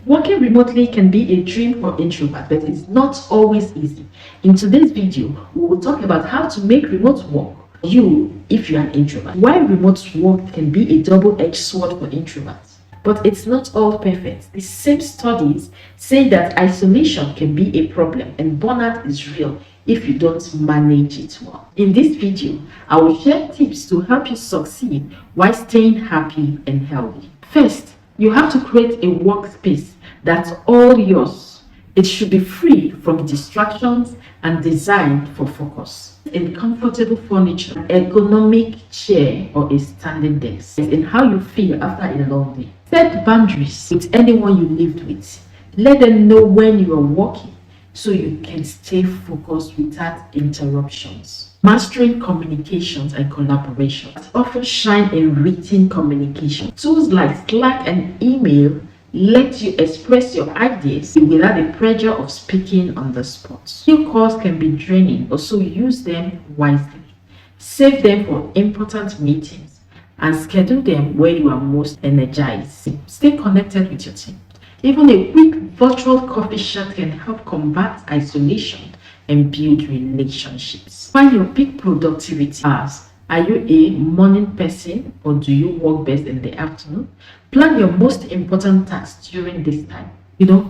Working remotely can be a dream for introverts, but it's not always easy. In today's video, we will talk about how to make remote work for you if you're an introvert. Why remote work can be a double-edged sword for introverts. But it's not all perfect. The same studies say that isolation can be a problem and burnout is real if you don't manage it well. In this video, I will share tips to help you succeed while staying happy and healthy. First, you have to create a workspace that's all yours. It should be free from distractions and designed for focus. In comfortable furniture, an ergonomic chair, or a standing desk. In how you feel after a long day. Set boundaries with anyone you lived with. Let them know when you are working so you can stay focused without interruptions. Mastering communications and collaboration. Often shine in written communication. Tools like Slack and email let you express your ideas without the pressure of speaking on the spot. New calls can be draining, so use them wisely. Save them for important meetings and schedule them when you are most energized. Stay connected with your team. Even a quick virtual coffee chat can help combat isolation and build relationships. Find your peak productivity hours. Are you a morning person or do you work best in the afternoon? Plan your most important tasks during this time.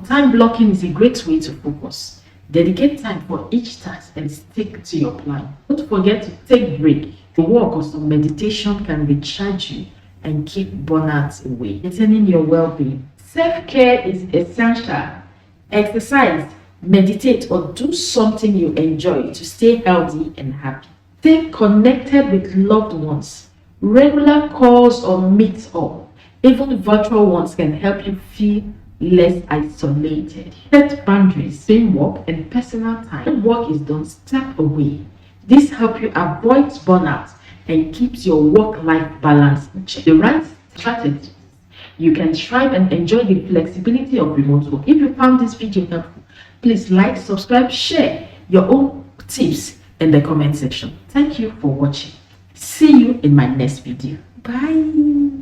Time blocking is a great way to focus. Dedicate time for each task and stick to your plan. Don't forget to take break. A walk or some meditation can recharge you and keep burnout away. Maintaining your well-being. Self-care is essential. Exercise, meditate, or do something you enjoy to stay healthy and happy. Stay connected with loved ones. Regular calls or meet-up, even virtual ones, can help you feel less isolated. Set boundaries between work and personal time. When work is done, step away. This helps you avoid burnout and keeps your work-life balance in check. The right strategy, you can thrive and enjoy the flexibility of remote work. If you found this video helpful, please like, subscribe, share your own tips in the comment section. Thank you for watching. See you in my next video. Bye.